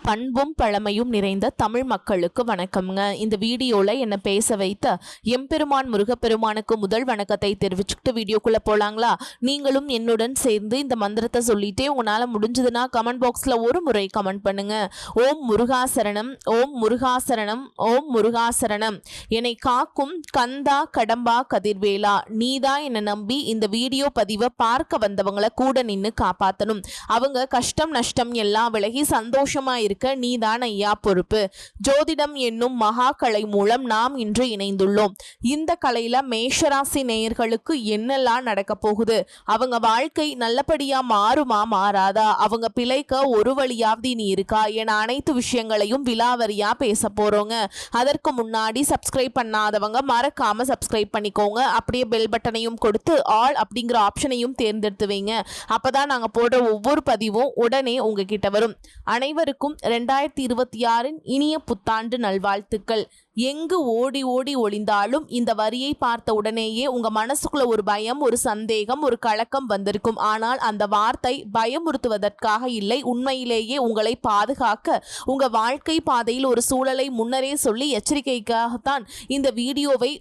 பண்பும் பழமையும் நிறைந்த தமிழ் மக்களுக்கு வணக்கம்ங்க. இந்த வீடியோல என்ன பேச வைத்த எம்பெருமான் முருகப்பெருமானுக்கு முதல் வணக்கத்தை தெரிவிச்சுக்கிட்டு வீடியோக்குள்ள போலாங்களா? நீங்களும் என்னுடன் சேர்ந்து இந்த மந்திரத்தை சொல்லிட்டே உங்களால முடிஞ்சதுன்னா கமெண்ட் பாக்ஸ்ல ஒரு முறை கமெண்ட் பண்ணுங்க. ஓம் முருகாசரணம், ஓம் முருகாசரணம், ஓம் முருகாசரணம். என்னை காக்கும் கந்தா கடம்பா கதிர்வேலா, நீதான் என்னை நம்பி இந்த வீடியோ பதிவை பார்க்க வந்தவங்களை கூட நின்று காப்பாற்றணும். அவங்க கஷ்டம் நஷ்டம் எல்லாம் விலகி சந்தோஷமா இருக்க நீதான் ஐயா பொறுப்பு. ஜோதிடம் என்னும் மகா கலை மூலம் நாம் இன்று இணைந்துள்ளோம். இந்த கலையில மேஷராசி நேயர்களுக்கு என்னெல்லாம் நடக்க போகுது, அவங்க வாழ்க்கை நல்லபடியா மாறுமா மாறாதா, அவங்க பிழைக்க ஒரு வழியாவது நீ இருக்கா என அனைத்து விஷயங்களையும் விலாவரியா பேச போறோங்க. அதற்கு முன்னாடி சப்ஸ்கிரைப் பண்ணாதவங்க மறக்காம சப்ஸ்கிரைப் பண்ணிக்கோங்க. அப்படியே பெல் பட்டனையும் கொடுத்து ஆல் அப்படிங்கிற ஆப்ஷனையும் தேர்ந்தெடுத்து வைங்க. அப்பதான் நாங்க போடுற ஒவ்வொரு பதிவும் உடனே உங்ககிட்ட வரும். அனைவருக்கும் 2026 இனிய புத்தாண்டு நல்வாழ்த்துக்கள். எங்கு ஓடி ஓடி ஒளிந்தாலும் இந்த வரியை பார்த்த உடனேயே உங்க மனசுக்குள்ள ஒரு பயம், ஒரு சந்தேகம், ஒரு கலக்கம் வந்திருக்கும். ஆனால் அந்த வார்த்தை பயமுறுத்துவதற்காக இல்லை, உண்மையிலேயே உங்களை பாதுகாக்க, உங்க வாழ்க்கை பாதையில் ஒரு சூழலை முன்னரே சொல்லி எச்சரிக்கைக்காகத்தான் இந்த வீடியோவை.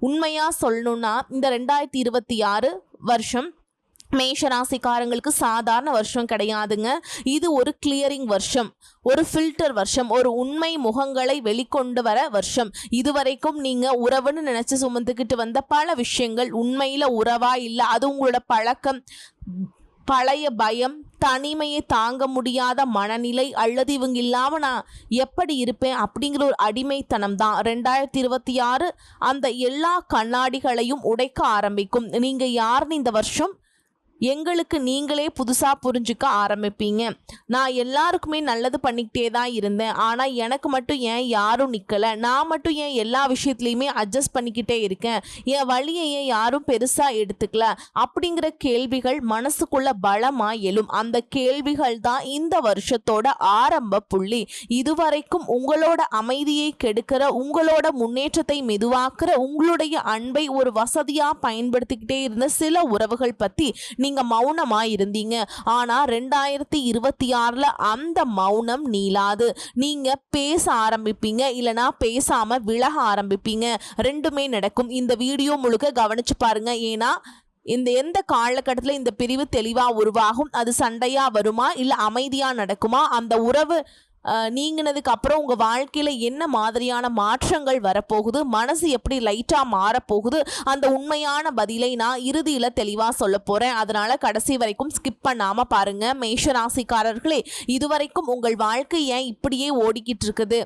உண்மையா சொல்லணும்னா இந்த 2026 வருஷம் மேஷராசிக்காரங்களுக்கு சாதாரண வருஷம் கிடையாதுங்க. இது ஒரு கிளியரிங் வருஷம், ஒரு ஃபில்டர் வருஷம், ஒரு உண்மை முகங்களை வெளிக்கொண்டு வர வருஷம். இதுவரைக்கும் நீங்க உறவுன்னு நினைச்சு சுமந்துக்கிட்டு வந்த பல விஷயங்கள் உண்மையில உறவா இல்லை, அது உங்களோட பழக்கம், பழைய பயம், தனிமையை தாங்க முடியாத மனநிலை, அல்லது இவங்க இல்லாமல் நான் எப்படி இருப்பேன் அப்படிங்கிற ஒரு அடிமைத்தனம் தான் 2026 அந்த எல்லா கண்ணாடிகளையும் உடைக்க ஆரம்பிக்கும். நீங்கள் யாருன்னு இந்த வருஷம் எங்களுக்கு நீங்களே புதுசாக புரிஞ்சுக்க ஆரம்பிப்பீங்க. நான் எல்லாருக்குமே நல்லது பண்ணிக்கிட்டே தான் இருந்தேன், ஆனால் எனக்கு மட்டும் ஏன் யாரும் நிற்கலை, நான் மட்டும் ஏன் எல்லா விஷயத்துலையுமே அட்ஜஸ்ட் பண்ணிக்கிட்டே இருக்கேன், என் வழியை ஏன் யாரும் பெருசாக எடுத்துக்கல அப்படிங்கிற கேள்விகள் மனசுக்குள்ள பலமாக எழும். அந்த கேள்விகள் தான் இந்த வருஷத்தோட ஆரம்ப புள்ளி. இதுவரைக்கும் உங்களோட அமைதியை கெடுக்கிற, உங்களோட முன்னேற்றத்தை மெதுவாக்குற, உங்களுடைய அன்பை ஒரு வசதியாக பயன்படுத்திக்கிட்டே இருந்த சில உறவுகள் பற்றி நீங்க மௌனமா இருந்தீங்க. ஆனா 2026 அந்த மௌனம் நீளாது. நீங்க பேச ஆரம்பிப்பீங்க, இல்லனா பேசாம விலக ஆரம்பிப்பீங்க. ரெண்டுமே நடக்கும். இந்த வீடியோ முழுக்க கவனிச்சு பாருங்க. ஏன்னா எந்த காலகட்டத்தில் இந்த பிரிவு தெளிவா உருவாகும், அது சண்டையா வருமா இல்ல அமைதியா நடக்குமா, அந்த உறவு நீங்கினதுக்கு அப்புறம் உங்க வாழ்க்கையில என்ன மாதிரியான மாற்றங்கள் வரப்போகுது, மனசு எப்படி லைட்டா மாறப்போகுது, அந்த உண்மையான பதிலை நான் இறுதியில தெளிவா சொல்ல போறேன். அதனால கடைசி வரைக்கும் ஸ்கிப் பண்ணாம பாருங்க. மேஷராசிக்காரர்களே, இதுவரைக்கும் உங்கள் வாழ்க்கை ஏன் இப்படியே ஓடிக்கிட்டு இருக்குது,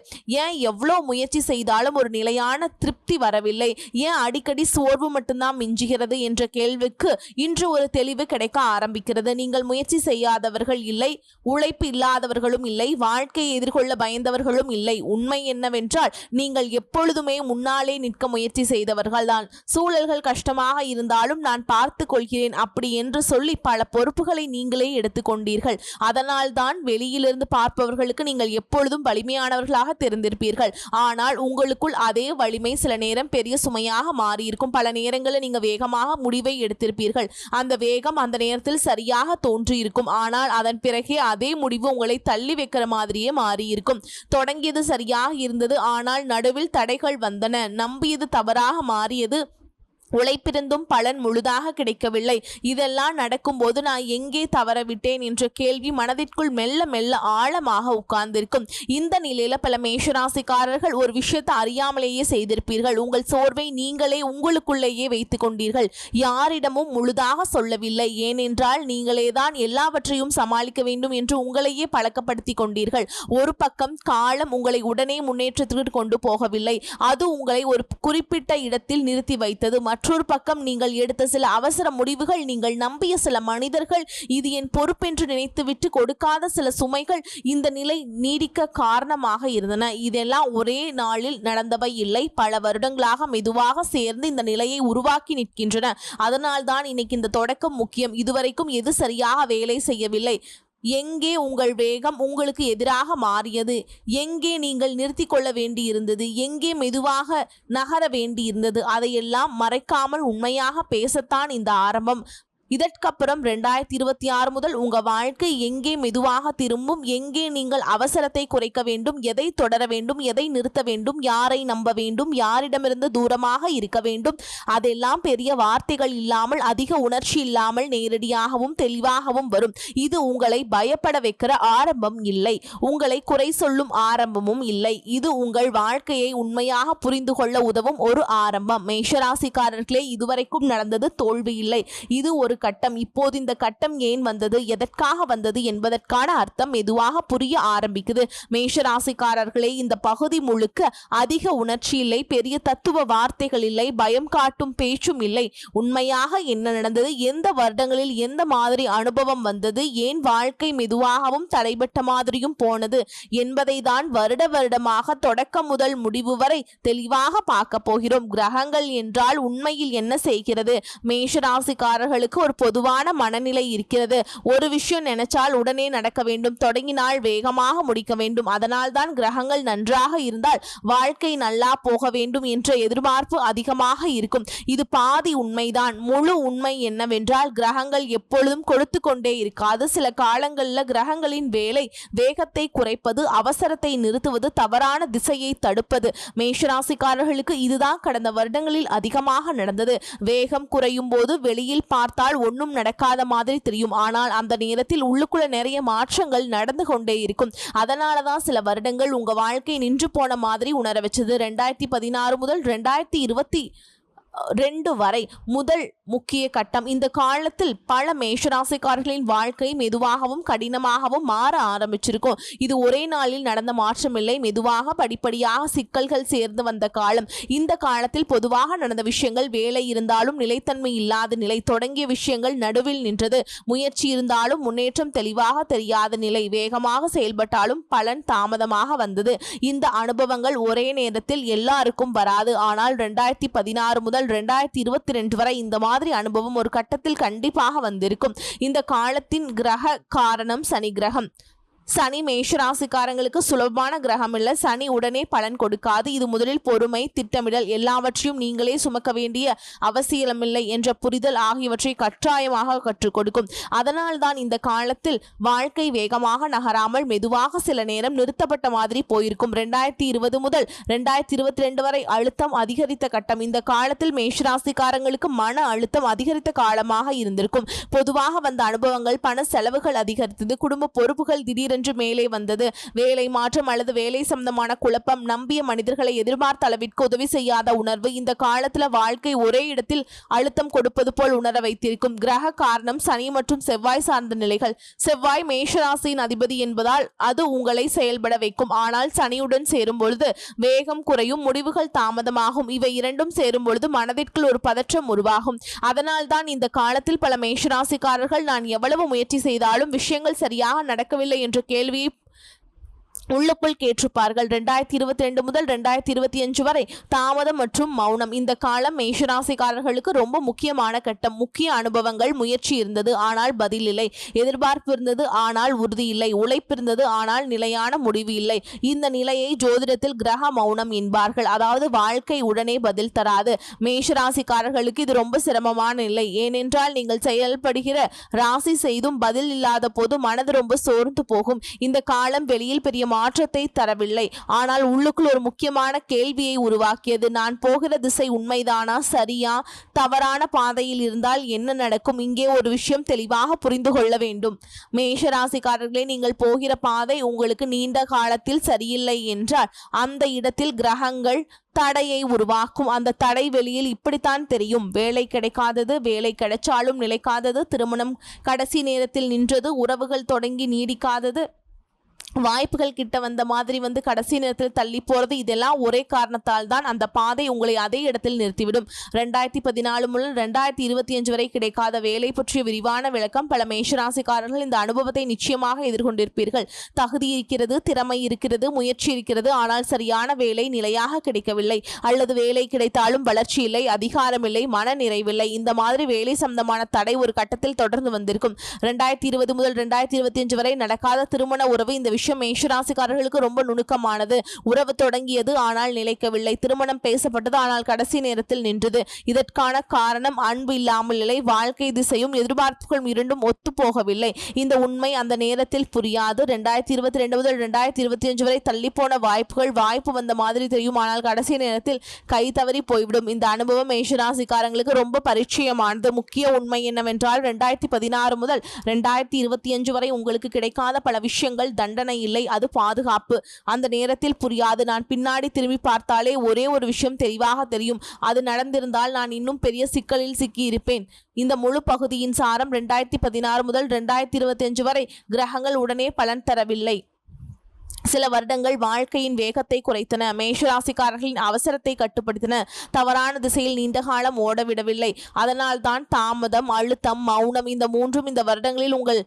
ஏன் எவ்வளோ முயற்சி செய்தாலும் ஒரு நிலையான திருப்தி வரவில்லை, ஏன் அடிக்கடி சோர்வு மட்டும்தான் மிஞ்சுகிறது என்ற கேள்விக்கு இன்று ஒரு தெளிவு கிடைக்க ஆரம்பிக்கிறது. நீங்கள் முயற்சி செய்யாதவர்கள் இல்லை, உழைப்பு இல்லாதவர்களும் இல்லை, வாழ்க்கை எதிர்கொள்ள பயந்தவர்களும் இல்லை. உண்மை என்னவென்றால் நீங்கள் எப்பொழுதுமே முன்னாலே நிற்க முயற்சி செய்தவர்கள் தான். சூழல்கள் கஷ்டமாக இருந்தாலும் நான் பார்த்து கொள்கிறேன் அப்படி என்று சொல்லி பல பொறுப்புகளை நீங்களே எடுத்துக்கொண்டீர்கள். அதனால் தான் வெளியிலிருந்து பார்ப்பவர்களுக்கு நீங்கள் எப்பொழுதும் வலிமையானவர்களாக தெரிந்திருப்பீர்கள். ஆனால் உங்களுக்குள் அதே வலிமை சில நேரம் பெரிய சுமையாக மாறியிருக்கும். பல நேரங்களில் நீங்க வேகமாக முடிவை எடுத்திருப்பீர்கள். அந்த வேகம் அந்த நேரத்தில் சரியாக தோன்றியிருக்கும். ஆனால் அதன் பிறகே அதே முடிவு உங்களை தள்ளி வைக்கிற மாதிரியே மாறியிருக்கும். தொடங்கியது சரியாக இருந்தது, ஆனால் நடுவில் தடைகள் வந்தன. நம்பியது தவறாக மாறியது. உழைப்பிருந்தும் பலன் முழுதாக கிடைக்கவில்லை. இதெல்லாம் நடக்கும்போது நான் எங்கே தவறவிட்டேன் என்ற கேள்வி மனதிற்குள் மெல்ல மெல்ல ஆழமாக உட்கார்ந்திருக்கும். இந்த நிலையில பல மேஷராசிக்காரர்கள் ஒரு விஷயத்தை அறியாமலேயே செய்திருப்பீர்கள். உங்கள் சோர்வை நீங்களே உங்களுக்குள்ளேயே வைத்துக் கொண்டீர்கள். யாரிடமும் முழுதாக சொல்லவில்லை. ஏனென்றால் நீங்களே தான் எல்லாவற்றையும் சமாளிக்க வேண்டும் என்று உங்களையே பழக்கப்படுத்தி கொண்டீர்கள். ஒரு பக்கம் காலம் உங்களை உடனே முன்னேற்றத்திற்கு கொண்டு போகவில்லை, அது உங்களை ஒரு குறிப்பிட்ட இடத்தில் நிறுத்தி வைத்தது. மற்றொரு பக்கம் நீங்கள் எடுத்த சில அவசர முடிவுகள், நீங்கள் நம்பிய சில மனிதர்கள், இது என் பொறுப்பென்று நினைத்துவிட்டு கொடுக்காத சில சுமைகள் இந்த நிலை நீடிக்க காரணமாக இருந்தன. இதெல்லாம் ஒரே நாளில் நடந்தவை இல்லை, பல வருடங்களாக மெதுவாக சேர்ந்து இந்த நிலையை உருவாக்கி நிற்கின்றன. அதனால்தான் இன்னைக்கு இந்த தொடக்கம் முக்கியம். இதுவரைக்கும் எது சரியாக வேலை செய்யவில்லை, எங்கே உங்கள் வேகம் உங்களுக்கு எதிராக மாறியது, எங்கே நீங்கள் நிறுத்தி கொள்ள வேண்டியிருந்தது, எங்கே மெதுவாக நகர வேண்டியிருந்தது, அதையெல்லாம் மறைக்காமல் உண்மையாக பேசத்தான் இந்த ஆரம்பம். இதற்கப்புறம் 2026 முதல் உங்க வாழ்க்கை எங்கே மெதுவாக திரும்பும், எங்கே நீங்கள் அவசரத்தை குறைக்க வேண்டும், எதை தொடர வேண்டும், எதை நிறுத்த வேண்டும், யாரை நம்ப வேண்டும், யாரிடமிருந்து தூரமாக இருக்க வேண்டும், அதெல்லாம் பெரிய வார்த்தைகள் இல்லாமல் அதிக உணர்ச்சி இல்லாமல் நேரடியாகவும் தெளிவாகவும் வரும். இது உங்களை பயப்பட வைக்கிற ஆரம்பம் இல்லை, உங்களை குறை சொல்லும் ஆரம்பமும் இல்லை. இது உங்கள் வாழ்க்கையை உண்மையாக புரிந்து கொள்ள உதவும் ஒரு ஆரம்பம். மேஷராசிக்காரர்களே, இதுவரைக்கும் நடந்தது தோல்வி இல்லை, இது ஒரு கட்டம். இப்போது இந்த கட்டம் ஏன் வந்தது, எதற்காக வந்தது என்பதற்கான அர்த்தம் மெதுவாக புரிய ஆரம்பிக்குது. மேஷராசிக்காரர்களே, இந்த பகுதி முழுக்க அதிக உணர்ச்சி இல்லை, பெரிய தத்துவ வார்த்தைகள் இல்லை, பயம் காட்டும் பேச்சும் இல்லை. உண்மையாக என்ன நடந்தது, எந்த வருடங்களில் எந்த மாதிரி அனுபவம் வந்தது, ஏன் வாழ்க்கை மெதுவாகவும் தடைபட்ட மாதிரியும் போனது என்பதை தான் வருடமாக தொடக்கம் முதல் முடிவு வரை தெளிவாக பார்க்க போகிறோம். கிரகங்கள் என்றால் உண்மையில் என்ன செய்கிறது? மேஷராசிக்காரர்களுக்கு ஒரு பொதுவான மனநிலை இருக்கிறது. ஒரு விஷயம் நினைச்சால் உடனே நடக்க வேண்டும், தொடங்கினால் வேகமாக முடிக்க வேண்டும். அதனால் தான் கிரகங்கள் நன்றாக இருந்தால் வாழ்க்கை நல்லா போக வேண்டும் என்ற எதிர்பார்ப்பு அதிகமாக இருக்கும். இது பாதி உண்மைதான். முழு உண்மை என்னவென்றால் கிரகங்கள் எப்பொழுதும் கொடுத்து கொண்டே இருக்காது. சில காலங்களில் கிரகங்களின் வேலை வேகத்தை குறைப்பது, அவசரத்தை நிறுத்துவது, தவறான திசையை தடுப்பது. மேஷராசிக்காரர்களுக்கு இதுதான் கடந்த வருடங்களில் அதிகமாக நடந்தது. வேகம் குறையும் போது வெளியில் பார்த்தால் ஒன்றும் நடக்காத மாதிரி தெரியும், ஆனால் அந்த நேரத்தில் உள்ளுக்குள்ள நிறைய மாற்றங்கள் நடந்து கொண்டே இருக்கும். அதனால தான் சில வருடங்கள் உங்க வாழ்க்கை நின்று போன மாதிரி உணர வச்சது. 2016 முதல் 2022 வரை முதல் முக்கிய கட்டம். இந்த காலத்தில் பல மேஷராசிக்காரர்களின் வாழ்க்கை மெதுவாகவும் கடினமாகவும் மாற ஆரம்பிச்சிருக்கும். இது ஒரே நாளில் நடந்த மாற்றம் இல்லை, மெதுவாக படிப்படியாக சிக்கல்கள் சேர்ந்து வந்த காலம். இந்த காலத்தில் பொதுவாக நடந்த விஷயங்கள், வேலை இருந்தாலும் நிலைத்தன்மை இல்லாத நிலை, தொடங்கிய விஷயங்கள் நடுவில் நின்றது, முயற்சி இருந்தாலும் முன்னேற்றம் தெளிவாக தெரியாத நிலை, வேகமாக செயல்பட்டாலும் பலன் தாமதமாக வந்தது. இந்த அனுபவங்கள் ஒரே நேரத்தில் எல்லாருக்கும் வராது. ஆனால் 2016 முதல் 2022 வரை இந்த மாதிரி அனுபவம் ஒரு கட்டத்தில் கண்டிப்பாக வந்திருக்கும். இந்த காலத்தின் கிரக காரணம் சனி கிரகம். சனி மேஷராசிக்காரங்களுக்கு சுலபமான கிரகம் இல்லை. சனி உடனே பலன் கொடுக்காது. இது முதலில் பொறுமை, திட்டமிடல், எல்லாவற்றையும் நீங்களே சுமக்க வேண்டிய அவசியமில்லை என்ற புரிதல் ஆகியவற்றை கட்டாயமாக கற்றுக் கொடுக்கும். அதனால் தான் இந்த காலத்தில் வாழ்க்கை வேகமாக நகராமல் மெதுவாக சில நேரம் நிறுத்தப்பட்ட மாதிரி போயிருக்கும். 2020 முதல் 2022 வரை அழுத்தம் அதிகரித்த கட்டம். இந்த காலத்தில் மேஷராசிக்காரங்களுக்கு மன அழுத்தம் அதிகரித்த காலமாக இருந்திருக்கும். பொதுவாக வந்த அனுபவங்கள், பண செலவுகள் அதிகரித்தது, குடும்ப பொறுப்புகள் திடீரென்று மேலே வந்தது, வேலை மாற்றம் அல்லது வேலை சம்பந்தமான குழப்பம், நம்பிய மனிதர்களை எதிர்பார்த்த அளவிற்கு உதவி செய்யாத உணர்வு. இந்த காலத்துல வாழ்க்கை ஒரே இடத்தில் அழுத்தம் கொடுப்பது போல் உணர வைத்திருக்கும். கிரக காரணம் சனி மற்றும் செவ்வாய் சார்ந்த நிலைகள். செவ்வாய் மேஷராசியின் அதிபதி என்பதால் அது உங்களை செயல்பட வைக்கும். ஆனால் சனியுடன் சேரும் பொழுது வேகம் குறையும், முடிவுகள் தாமதமாகும். இவை இரண்டும் சேரும் பொழுது மனதிற்குள் ஒரு பதற்றம் உருவாகும். அதனால் தான் இந்த காலத்தில் பல மேஷராசிக்காரர்கள் நான் எவ்வளவு முயற்சி செய்தாலும் விஷயங்கள் சரியாக நடக்கவில்லை என்ற கேள்வியை உள்ளுக்குள் கேட்டிருப்பார்கள். 2022 முதல் 2025 வரை தாமதம் மற்றும் மௌனம். இந்த காலம் மேஷராசிக்காரர்களுக்கு ரொம்ப முக்கியமான கட்டம். முக்கிய அனுபவங்கள், முயற்சி இருந்தது ஆனால் பதில் இல்லை, எதிர்பார்ப்பு இருந்தது ஆனால் உறுதி இல்லை, உழைப்பு இருந்தது ஆனால் நிலையான முடிவு இல்லை. இந்த நிலையை ஜோதிடத்தில் கிரக மௌனம் என்பார்கள். அதாவது வாழ்க்கை உடனே பதில் தராது. மேஷராசிக்காரர்களுக்கு இது ரொம்ப சிரமமான நிலை. ஏனென்றால் நீங்கள் செயல்படுகிற ராசி செய்தும் பதில் இல்லாத போது மனது ரொம்ப சோர்ந்து போகும். இந்த காலம் வெளியில் பெரிய மாற்றத்தை தரவில்லை, ஆனால் உள்ளுக்குள் ஒரு முக்கியமான கேள்வியை உருவாக்கியது. நான் போகிற திசை உண்மைதானா, சரியா, தவறான பாதையில் இருந்தால் என்ன நடக்கும்? இங்கே ஒரு விஷயம் தெளிவாக புரிந்து கொள்ள வேண்டும். மேஷராசிக்காரர்களே, நீங்கள் போகிற பாதை உங்களுக்கு நீண்ட காலத்தில் சரியில்லை என்றால் அந்த இடத்தில் கிரகங்கள் தடையை உருவாக்கும். அந்த தடை வெளியில் இப்படித்தான் தெரியும். வேலை கிடைக்காதது, வேலை கிடைச்சாலும் நிலைக்காதது, திருமணம் கடைசி நேரத்தில் நின்றது, உறவுகள் தொடங்கி நீடிக்காதது, வாய்ப்புகள் கிட்ட வந்த மாதிரி கடைசி நேரத்தில் தள்ளி போறது. இதெல்லாம் ஒரே காரணத்தால் தான் அந்த பாதை உங்களை அதே இடத்தில் நிறுத்திவிடும். 2014 முதல் 2025 வரை கிடைக்காத வேலை பற்றிய விரிவான விளக்கம். பல மேஷராசிக்காரர்கள் இந்த அனுபவத்தை நிச்சயமாக எதிர்கொண்டிருப்பீர்கள். தகுதி இருக்கிறது, திறமை இருக்கிறது, முயற்சி இருக்கிறது, ஆனால் சரியான வேலை நிலையாக கிடைக்கவில்லை, அல்லது வேலை கிடைத்தாலும் வளர்ச்சி இல்லை, அதிகாரம் இல்லை, மன நிறைவில்லை. இந்த மாதிரி வேலை சம்பந்தமான தடை ஒரு கட்டத்தில் தொடர்ந்து வந்திருக்கும். 2020 முதல் 2025 வரை நடக்காத திருமண உறவு இந்த விஷயம் மேஷராசிக்காரர்களுக்கு ரொம்ப நுணுக்கமானது. உறவு தொடங்கியது ஆனால் நிலைக்கவில்லை. திருமணம் பேசப்பட்டது ஆனால் கடைசி நேரத்தில் நின்றது. இதற்கான காரணம் அன்பு இல்லாமல் இல்லை. வாழ்க்கை திசையும் எதிர்பார்ப்புகளும் இரண்டும் ஒத்து போகவில்லை. இந்த உண்மை அந்த நேரத்தில் புரியாது. 2022 முதல் 2025 வரை தள்ளிப்போன வாய்ப்பு வந்த மாதிரி தெரியும். ஆனால் கடைசி நேரத்தில் கை தவறி போய்விடும். இந்த அனுபவம் மேஷராசிக்காரங்களுக்கு ரொம்ப பரிச்சயமானது. முக்கிய உண்மை என்னவென்றால் 2016 முதல் 2025 வரை உங்களுக்கு கிடைக்காத பல விஷயங்கள் தண்டனை இல்லை, அது பாதுகாப்பு. அந்த நேரத்தில் புரியாது. நான் பின்னாடி திரும்பி பார்த்தாலே ஒரே ஒரு விஷயம் தெளிவாக தெரியும். அது நடந்திருந்தால் நான் இன்னும் பெரிய சிக்கலில் சிக்கியிருப்பேன். இந்த முழு பகுதியின் சாரம் 2016 முதல் 2025 வரை கிரகங்கள் உடனே பலன் தரவில்லை. சில வருடங்கள் வாழ்க்கையின் வேகத்தை குறைத்தன. மேஷராசிக்காரர்களின் அவசரத்தை கட்டுப்படுத்தின. தவறான திசையில் நீண்ட காலம் ஓடவிடவில்லை. அதனால் தான் தாமதம், அழுத்தம், மௌனம் இந்த மூன்றும் இந்த வருடங்களில் உங்கள்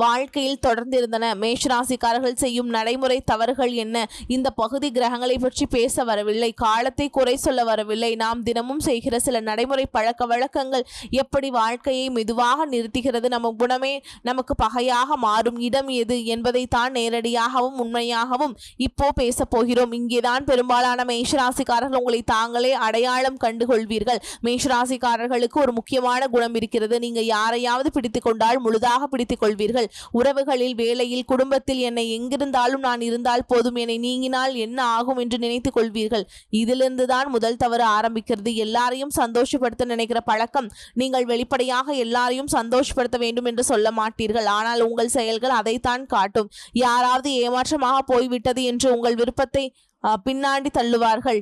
வாழ்க்கையில் தொடர்ந்திருந்தன. மேஷராசிக்காரர்கள் செய்யும் நடைமுறை தவறுகள் என்ன? இந்த பகுதி கிரகங்களை பற்றி பேச வரவில்லை, காலத்தை குறை சொல்ல வரவில்லை. நாம் தினமும் செய்கிற சில நடைமுறை பழக்க வழக்கங்கள் எப்படி வாழ்க்கையை மெதுவாக நிறுத்துகிறது, நம்ம குணமே நமக்கு பகையாக மாறும் இடம் எது என்பதை தான் நேரடியாகவும் உண்மையாக இப்போ பேச போகிறோம். இங்கேதான் பெரும்பாலான மேஷராசிக்காரர்கள் உங்களை தாங்களே அடையாளம் கண்டுகொள்வீர்கள். மேஷராசிக்காரர்களுக்கு ஒரு முக்கியமான குணம் இருக்கிறது. நீங்க யாரையாவது பிடித்துக் கொண்டால் முழுதாக பிடித்துக் கொள்வீர்கள். உறவுகளில், வேலையில், குடும்பத்தில் என்னை எங்கிருந்தாலும் நான் இருந்தால் போதும், என்னை நீங்கினால் என்ன ஆகும் என்று நினைத்துக் கொள்வீர்கள். இதிலிருந்து தான் முதல் தவறு ஆரம்பிக்கிறது. எல்லாரையும் சந்தோஷப்படுத்த நினைக்கிற பழக்கம். நீங்கள் வெளிப்படையாக எல்லாரையும் சந்தோஷப்படுத்த வேண்டும் என்று சொல்ல மாட்டீர்கள். ஆனால் உங்கள் செயல்கள் அதைத்தான் காட்டும். யாராவது ஏமாற்றமாக போய்விட்டது என்று உங்கள் விருப்பத்தை பின்னாடி தள்ளுவார்கள்.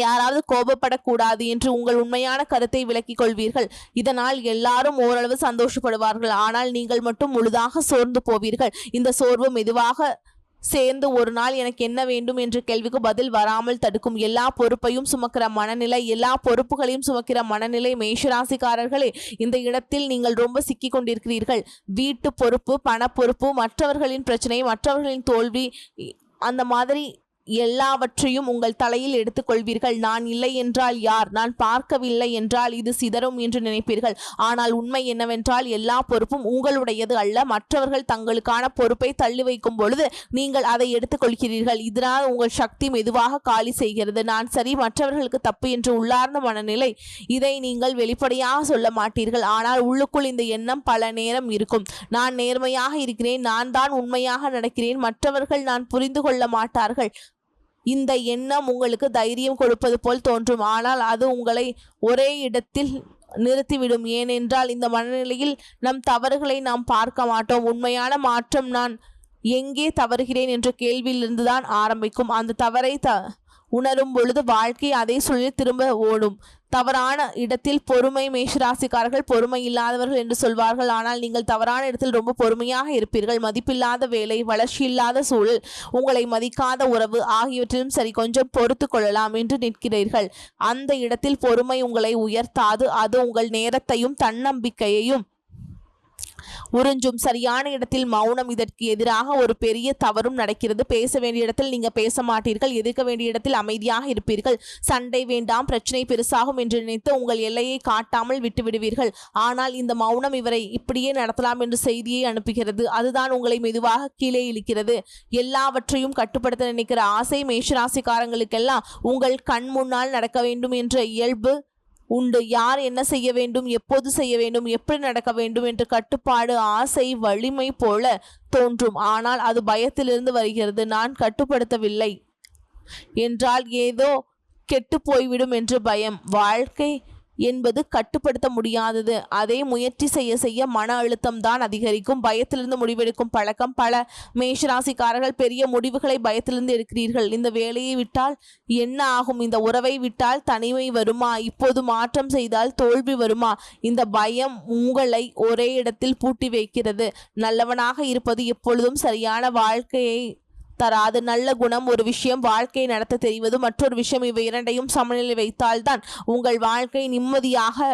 யாராவது கோபப்படக்கூடாது என்று உங்கள் உண்மையான கருத்தை விலக்கிக் கொள்வீர்கள். இதனால் எல்லாரும் ஓரளவு சந்தோஷப்படுவார்கள். ஆனால் நீங்கள் மட்டும் முழுதாக சோர்ந்து போவீர்கள். இந்த சோர்வு மெதுவாக சேர்ந்து ஒரு நாள் எனக்கு என்ன வேண்டும் என்ற கேள்விக்கு பதில் வராமல் தடுக்கும். எல்லா பொறுப்பையும் சுமக்கிற மனநிலை, எல்லா பொறுப்புகளையும் சுமக்கிற மனநிலை. மேஷராசிக்காரர்களே, இந்த இடத்தில் நீங்கள் ரொம்ப சிக்கி கொண்டிருக்கிறீர்கள். வீட்டு பொறுப்பு, பண பொறுப்பு, மற்றவர்களின் பிரச்சனை, மற்றவர்களின் தோல்வி, அந்த மாதிரி எல்லாவற்றையும் உங்கள் தலையில் எடுத்துக்கொள்வீர்கள். நான் இல்லை என்றால் யார், நான் பார்க்கவில்லை என்றால் இது சிதறும் என்று நினைப்பீர்கள். ஆனால் உண்மை என்னவென்றால் எல்லா பொறுப்பும் உங்களுடையது அல்ல. மற்றவர்கள் தங்களுக்கான பொறுப்பை தள்ளி வைக்கும் பொழுது நீங்கள் அதை எடுத்துக்கொள்கிறீர்கள். இதனால் உங்கள் சக்தி மெதுவாக காலி செய்கிறது. நான் சரி, மற்றவர்களுக்கு தப்பு என்று உள்ளார்ந்த மனநிலை. இதை நீங்கள் வெளிப்படையாக சொல்ல மாட்டீர்கள். ஆனால் உள்ளுக்குள் இந்த எண்ணம் பல நேரம் இருக்கும். நான் நேர்மையாக இருக்கிறேன், நான் தான் உண்மையாக நடக்கிறேன், மற்றவர்கள் நான் புரிந்து கொள்ள மாட்டார்கள். இந்த எண்ணம் உங்களுக்கு தைரியம் கொடுப்பது போல் தோன்றும். ஆனால் அது உங்களை ஒரே இடத்தில் நிறுத்திவிடும். ஏனென்றால் இந்த மனநிலையில் நம் தவறுகளை நாம் பார்க்க மாட்டோம். உண்மையான மாற்றம் நான் எங்கே தவறுகிறேன் என்ற கேள்வியிலிருந்து தான் ஆரம்பிக்கும். அந்த தவறை உணரும் பொழுது வாழ்க்கை அதே சூழலில் திரும்ப ஓடும். தவறான இடத்தில் பொறுமை. மேஷராசிக்காரர்கள் பொறுமை இல்லாதவர்கள் என்று சொல்வார்கள். ஆனால் நீங்கள் தவறான இடத்தில் ரொம்ப பொறுமையாக இருப்பீர்கள். மதிப்பில்லாத வேலை, வளர்ச்சி இல்லாத சூழல், உங்களை மதிக்காத உறவு ஆகியவற்றிலும் சரி, கொஞ்சம் பொறுத்து கொள்ளலாம் என்று நிற்கிறீர்கள். அந்த இடத்தில் பொறுமை உங்களை உயர்த்தாது. அது உங்கள் நேரத்தையும் தன்னம்பிக்கையையும் உறிஞ்சும். சரியான இடத்தில் மௌனம். இதற்கு எதிராக ஒரு பெரிய தவறும் நடக்கிறது. பேச வேண்டிய இடத்தில் நீங்க பேச மாட்டீர்கள். எதிர்க்க வேண்டிய இடத்தில் அமைதியாக இருப்பீர்கள். சண்டை வேண்டாம், பிரச்சனை பெருசாகும் என்று நினைத்து உங்கள் எல்லையை காட்டாமல் விட்டுவிடுவீர்கள். ஆனால் இந்த மௌனம் இவரை இப்படியே நடத்தலாம் என்று செய்தியை அனுப்புகிறது. அதுதான் உங்களை மெதுவாக கீழே இழுக்கிறது. எல்லாவற்றையும் கட்டுப்படுத்த நினைக்கிற ஆசை. மேஷராசிக்காரங்களுக்கெல்லாம் உங்கள் கண் முன்னால் நடக்க வேண்டும் என்ற இயல்பு உண்டு. யார் என்ன செய்ய வேண்டும், எப்போது செய்ய வேண்டும், எப்படி நடக்க வேண்டும் என்ற கட்டுப்பாடு, ஆசை, வலிமை போல தோன்றும். ஆனால் அது பயத்திலிருந்து வருகிறது. நான் கட்டுப்படுத்தவில்லை என்றால் ஏதோ கெட்டு போய்விடும் என்று பயம். வாழ்க்கை என்பது கட்டுப்படுத்த முடியாதது. அதை முயற்சி செய்ய செய்ய மன அழுத்தம் தான் அதிகரிக்கும். பயத்திலிருந்து முடிவெடுக்கும் பழக்கம். பல மேஷராசிக்காரர்கள் பெரிய முடிவுகளை பயத்திலிருந்து எடுக்கிறீர்கள். இந்த வேலையை விட்டால் என்ன ஆகும், இந்த உறவை விட்டால் தனிமை வருமா, இப்போது மாற்றம் செய்தால் தோல்வி வருமா, இந்த பயம் உங்களை ஒரே இடத்தில் பூட்டி வைக்கிறது. நல்லவனாக இருப்பது எப்பொழுதும் சரியான வாழ்க்கையை தராது. நல்ல குணம் ஒரு விஷயம், வாழ்க்கையை நடத்த தெரிவது மற்றொரு விஷயம். இவை இரண்டையும் சமநிலை வைத்தால்தான் உங்கள் வாழ்க்கை நிம்மதியாக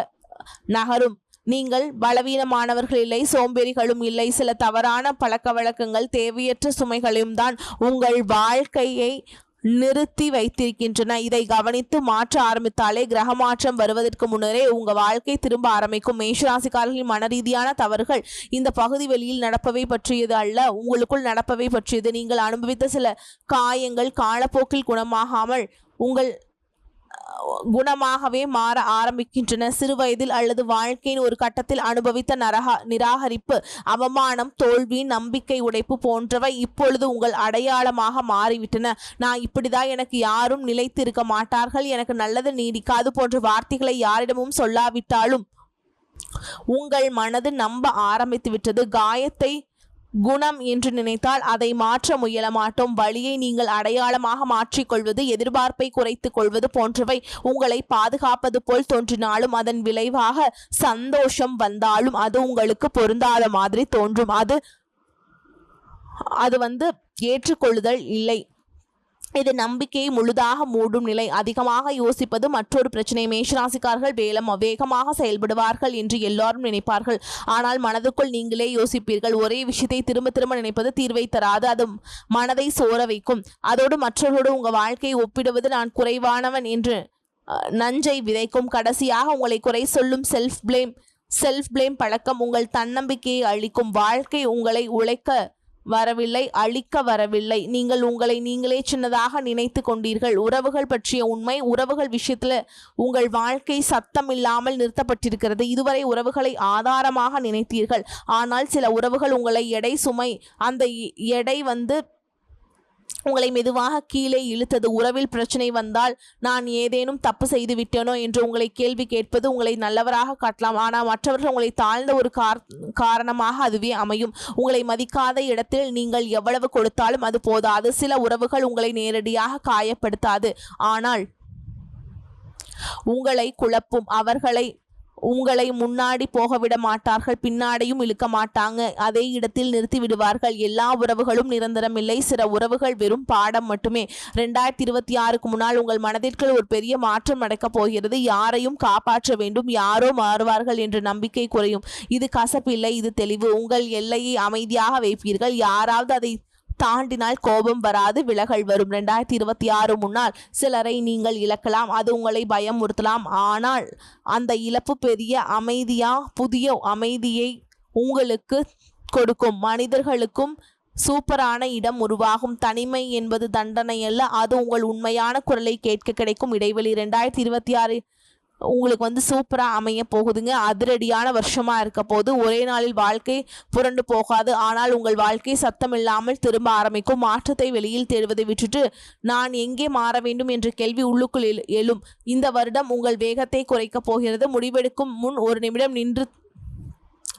நகரும். நீங்கள் பலவீனமானவர்கள் இல்லை, சோம்பேறிகளும் இல்லை. சில தவறான பழக்க வழக்கங்கள், தேவையற்ற சுமைகளையும் தான் உங்கள் வாழ்க்கையை நிறுத்தி வைத்திருக்கின்றன. இதை கவனித்து மாற்ற ஆரம்பித்தாலே கிரக மாற்றம் வருவதற்கு முன்னரே உங்க வாழ்க்கை திரும்ப ஆரம்பிக்கும். மேஷராசிக்காரர்களின் மன ரீதியான தவறுகள் இந்த பகுதி வெளியில் நடப்பவை பற்றியது அல்ல, உங்களுக்குள் நடப்பவை பற்றியது. நீங்கள் அனுபவித்த சில காயங்கள் காலப்போக்கில் குணமாகாமல் உங்கள் குணமாகவே மாற ஆரம்பிக்கின்றன. சிறு வயதில் அல்லது வாழ்க்கையின் ஒரு கட்டத்தில் அனுபவித்த நிராகரிப்பு, அவமானம், தோல்வி, நம்பிக்கை உடைப்பு போன்றவை இப்பொழுது உங்கள் அடையாளமாக மாறிவிட்டன. நான் இப்படிதான், எனக்கு யாரும் நிலைத்து இருக்க மாட்டார்கள், எனக்கு நல்லது நீடிக்காது போன்ற வார்த்தைகளை யாரிடமும் சொல்லாவிட்டாலும் உங்கள் மனது நம்ப ஆரம்பித்து விட்டது. காயத்தை குணம் என்று நினைத்தால் அதை மாற்ற முயல மாட்டோம். வழியை நீங்கள் அடையாளமாக மாற்றிக்கொள்வது, எதிர்பார்ப்பை குறைத்துக் கொள்வது போன்றவை உங்களை பாதுகாப்பது போல் தோன்றினாலும் அதன் விளைவாக சந்தோஷம் வந்தாலும் அது உங்களுக்கு பொருந்தாத மாதிரி தோன்றும். அது ஏற்றுக்கொள்ளுதல் இல்லை. இது நம்பிக்கையை முழுதாக மூடும் நிலை. அதிகமாக யோசிப்பது மற்றொரு பிரச்சனை. மேஷராசிக்காரர்கள் வேகமாக செயல்படுவார்கள் என்று எல்லாரும் நினைப்பார்கள். ஆனால் மனதுக்குள் நீங்களே யோசிப்பீர்கள். ஒரே விஷயத்தை திரும்ப திரும்ப நினைப்பது தீர்வை தராது, அது மனதை சோர வைக்கும். அதோடு மற்றவர்களோடு உங்கள் வாழ்க்கையை ஒப்பிடுவது நான் குறைவானவன் என்று நஞ்சை விதைக்கும். கடைசியாக உங்களை குறை சொல்லும் செல்ஃப் பிளேம் பழக்கம் உங்கள் தன்னம்பிக்கையை அளிக்கும். வாழ்க்கை உங்களை உழைக்க வரவில்லை, அழிக்க வரவில்லை. நீங்கள் உங்களை நீங்களே சின்னதாக நினைத்து கொண்டீர்கள். உறவுகள் பற்றிய உண்மை, உறவுகள் விஷயத்துல உங்கள் வாழ்க்கை சத்தம் இல்லாமல் நிறுத்தப்பட்டிருக்கிறது. இதுவரை உறவுகளை ஆதாரமாக நினைத்தீர்கள். ஆனால் சில உறவுகள் உங்களை சுமை, அந்த எடை உங்களை மெதுவாக கீழே இழுத்தது. உறவில் பிரச்சனை வந்தால் நான் ஏதேனும் தப்பு செய்து விட்டேனோ என்று உங்களை கேள்வி கேட்பது உங்களை நல்லவராக காட்டலாம். ஆனால் மற்றவர்கள் உங்களை தாழ்ந்த ஒரு காரணமாக அதுவே அமையும். உங்களை மதிக்காத இடத்தில் நீங்கள் எவ்வளவு கொடுத்தாலும் அது போதாது. சில உறவுகள் உங்களை நேரடியாக காயப்படுத்தாது, ஆனால் உங்களை குழப்பும். உங்களை முன்னாடி போக விட மாட்டார்கள், பின்னாடியும் இழுக்க மாட்டாங்க, அதே இடத்தில் நிறுத்தி விடுவார்கள். எல்லா உறவுகளும் நிரந்தரமில்லை, சில உறவுகள் வெறும் பாடம் மட்டுமே. 2026க்கு முன்னால் உங்கள் மனதிற்குள் ஒரு பெரிய மாற்றம் நடக்கப் போகிறது. யாரையும் காப்பாற்ற வேண்டும், யாரோ மாறுவார்கள் என்ற நம்பிக்கை குறையும். இது கசப்பில்லை, இது தெளிவு. உங்கள் எல்லையை அமைதியாக வைப்பீர்கள். யாராவது அதை தாண்டினால் கோபம் வராது, விலகல் வரும். 2026 முன்னால் சிலரை நீங்கள் இழக்கலாம், அது உங்களை பயமுறுத்தலாம். ஆனால் அந்த இழப்பு புதிய அமைதியை உங்களுக்கு கொடுக்கும். மனிதர்களுக்கும் சூப்பரான இடம் உருவாகும். தனிமை என்பது தண்டனை அல்ல, அது உங்கள் உண்மையான குரலை கேட்க கிடைக்கும் இடைவெளி. 2026 உங்களுக்கு சூப்பராக அமைய போகுதுங்க. அதிரடியான வருஷமாக இருக்க போது. ஒரே நாளில் வாழ்க்கை புரண்டு போகாது, ஆனால் உங்கள் வாழ்க்கை சத்தம் இல்லாமல் திரும்ப ஆரம்பிக்கும். மாற்றத்தை வெளியில் தேடுவதை விட்டுட்டு நான் எங்கே மாற வேண்டும் என்ற கேள்வி உள்ளுக்குள் எழும். இந்த வருடம் உங்கள் வேகத்தை குறைக்கப் போகிறது. முடிவெடுக்கும் முன் ஒரு நிமிடம் நின்று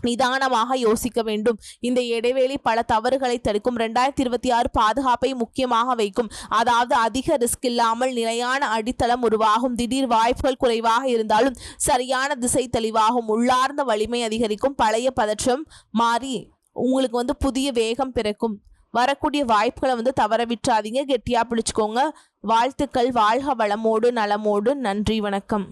நிதானமாக யோசிக்க வேண்டும். இந்த இடைவெளி பல தவறுகளை தடுக்கும். 2026 பாதுகாப்பை முக்கியமாக வைக்கும். அதாவது அதிக ரிஸ்க் இல்லாமல் நிலையான அடித்தளம் உருவாகும். திடீர் வாய்ப்புகள் குறைவாக இருந்தாலும் சரியான திசை தெளிவாகும். உள்ளார்ந்த வலிமை அதிகரிக்கும். பழைய பதற்றம் மாறி உங்களுக்கு புதிய வேகம் பிறக்கும். வரக்கூடிய வாய்ப்புகளை தவற விட்டுறாதீங்க, கெட்டியா பிடிச்சுக்கோங்க. வாழ்த்துக்கள். வாழ்க வளமோடு நலமோடு. நன்றி, வணக்கம்.